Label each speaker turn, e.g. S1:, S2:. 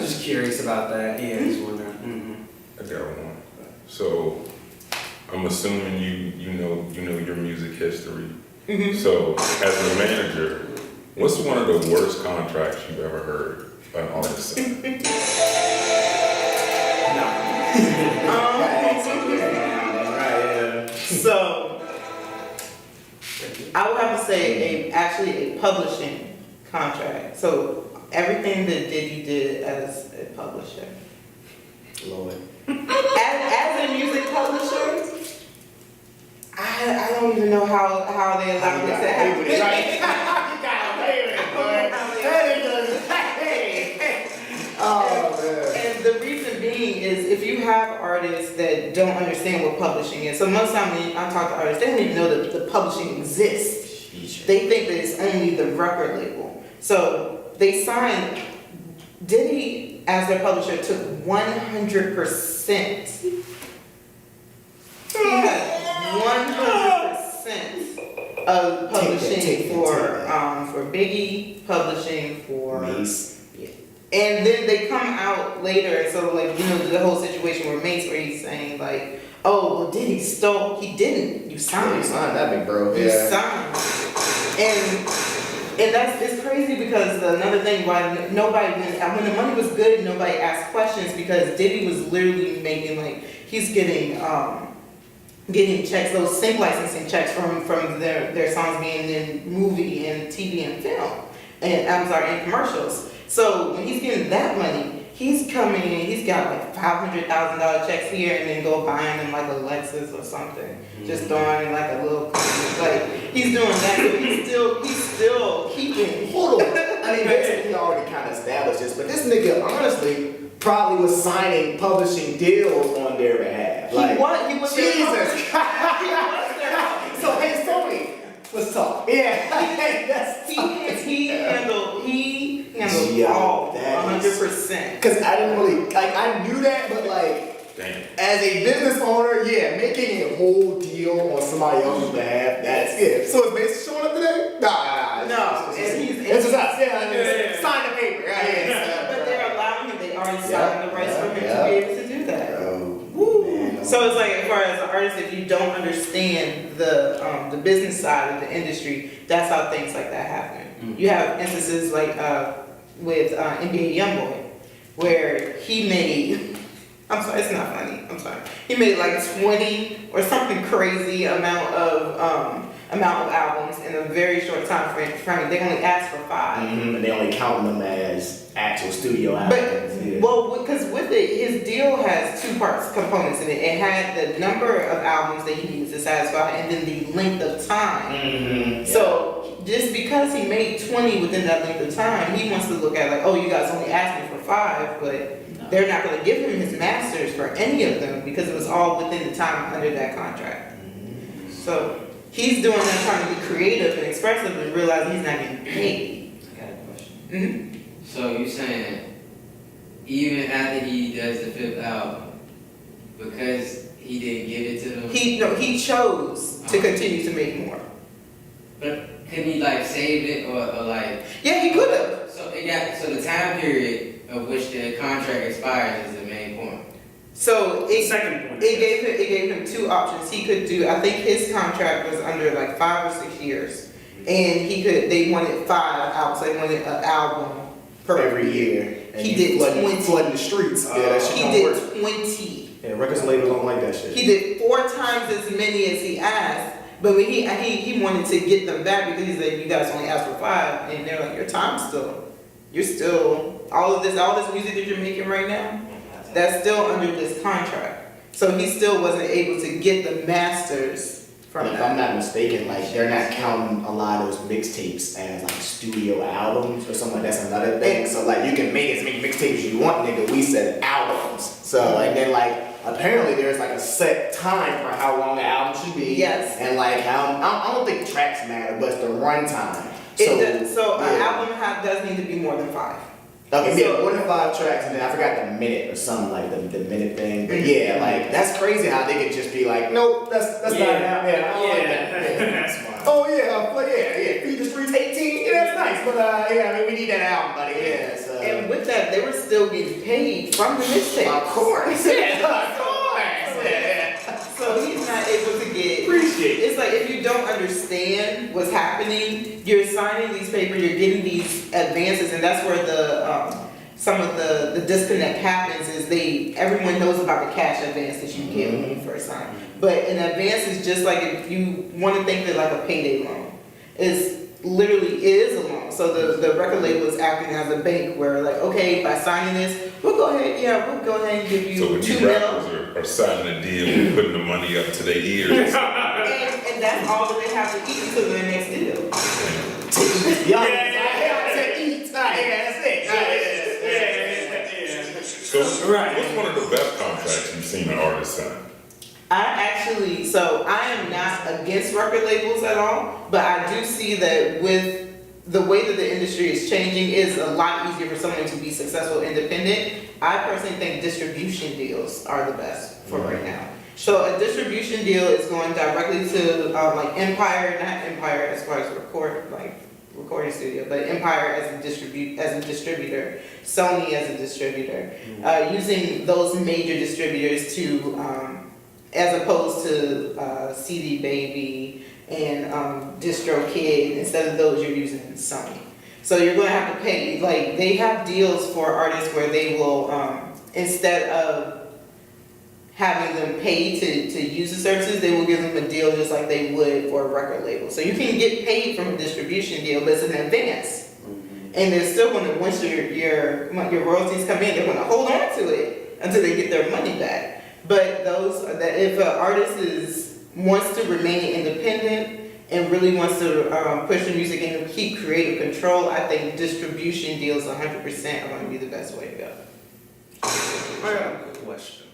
S1: just curious about that. Yeah, just wondering.
S2: I got one. So I'm assuming you know your music history. So as a manager, what's one of the worst contracts you've ever heard an artist sign?
S3: So I would have to say actually a publishing contract. So everything that Diddy did as a publisher.
S4: Lord.
S3: As a music publisher, I don't even know how they allowed this to happen. And the reason being is if you have artists that don't understand what publishing is, so most time when I talk to artists, they don't even know that the publishing exists. They think that it's only the record label. So they signed, Diddy as their publisher took 100%. He had 100% of publishing for Biggie, publishing for
S4: Mace.
S3: And then they come out later, and so like, you know, the whole situation where Mace, where he's saying like, oh, well, Diddy stole, he didn't, you signed.
S4: You signed that big bro.
S3: You signed. And it's crazy because another thing why nobody, when the money was good, nobody asked questions because Diddy was literally making like, he's getting checks, those sync licensing checks from their songs being in movie and TV and film, and and commercials. So when he's getting that money, he's coming in, he's got like $500,000 checks here and then go buying them like a Lexus or something. Just throwing in like a little, like, he's doing that, so he's still keeping.
S4: Hold on. I mean, basically, already kind of established this, but this nigga honestly probably was signing publishing deals on their behalf. Like,
S3: He was
S4: Jesus Christ.
S3: He was their publisher.
S4: So, hey, Sony, let's talk. Yeah.
S3: He handled all 100%.
S4: Because I didn't really, like, I knew that, but like,
S2: Damn.
S4: as a business owner, yeah, making a whole deal on somebody else's behalf, that's it. So is Mason showing up today? Nah.
S3: No,
S4: It's just us. Yeah, sign the paper. Right?
S3: But they're allowing him, they already signed the rights for him to be able to do that.
S4: Man,
S3: So it's like, as far as an artist, if you don't understand the business side of the industry, that's how things like that happen. You have instances like with NBA YoungBoy, where he made, I'm sorry, it's not funny, I'm sorry. He made like 20 or something crazy amount of albums in a very short time frame. They only asked for 5.
S4: And they only count them as actual studio albums.
S3: Well, because with it, his deal has 2 components in it. It had the number of albums that he needs to satisfy, and then the length of time. So just because he made 20 within that length of time, he wants to look at like, oh, you guys only asked me for 5, but they're not going to give him his masters for any of them because it was all within the time under that contract. So he's doing that, trying to be creative and expressive, and realizing he's not getting paid.
S1: I got a question. So you're saying even after he does the 5th album, because he didn't give it to them?
S3: He chose to continue to make more.
S1: But couldn't he like save it or like?
S3: Yeah, he could have.
S1: So the time period of which the contract expires is the main point.
S3: So
S1: Second point.
S3: it gave him 2 options. He could do, I think his contract was under like 5 or 6 years, and they wanted 5 albums. They wanted an album per
S4: every year. And
S3: he did 20.
S4: Flooding the streets. That shit
S3: He
S4: don't
S3: did
S4: work.
S3: 20.
S4: Yeah, records labels don't like that shit.
S3: He did 4 times as many as he asked, but when he wanted to get them back because he said, you guys only asked for 5, and they're like, you're still all this music that you're making right now, that's still under this contract. So he still wasn't able to get the masters from
S4: If
S3: that.
S4: I'm not mistaken, like they're not counting a lot of those mixtapes as like studio albums or something. That's another thing. So like you can make as many mixtapes as you want, nigga. We said albums. So and then like apparently there's like a set time for how long the album should be.
S3: Yes.
S4: And like how I don't think tracks matter, but it's the runtime.
S3: So an album does need to be more than 5.
S4: Okay, more than 5 tracks, and then I forgot the minute or something like the minute thing. But yeah, like that's crazy how they could just be like, nope, that's not happening. Yeah, I don't like that. Yeah. Oh yeah, feed the streets 18. Yeah, that's nice. thanks, but yeah, I mean, we need that album, buddy. Yeah, so.
S3: And with that, they were still getting paid from the mixtape.
S4: Of course, yeah, of course, yeah.
S3: So he's not able to get.
S4: Appreciate it.
S3: It's like if you don't understand what's happening, you're signing these papers, you're getting these advances, and that's where the some of the disconnect happens. Is everyone knows about the cash advance that you get when you first sign, but an advance is just like if you want to think of it like a payday loan. It's literally is a loan. So the record label is acting as a bank where like, okay, by signing this, we'll go ahead and give you
S2: So when
S3: $2
S2: you
S3: million.
S2: rappers are signing a deal and putting the money up to their ears.
S3: And that's all that they have to eat until their next deal.
S4: Yeah, to eat. Yeah, that's it.
S2: So what's one of the best contracts you've seen an artist sign?
S3: I am not against record labels at all, but I do see that with the way that the industry is changing, is a lot easier for someone to be successful independent. I personally think distribution deals are the best for right now. So a distribution deal is going directly to like Empire, not Empire as far as recording studio, but Empire as a distributor, Sony as a distributor, using those major distributors to as opposed to CD Baby and DistroKid. Instead of those, you're using Sony. So you're going to have to pay. Like they have deals for artists where they will instead of having them pay to use the services, they will give them a deal just like they would for a record label. So you can get paid from a distribution deal, but it's an advance. And they're still going to, once your royalties come in, they're going to hold on to it until they get their money back. But if an artist wants to remain independent and really wants to push the music and keep creative control, I think distribution deals 100% are going to be the best way to go.
S5: I got a question.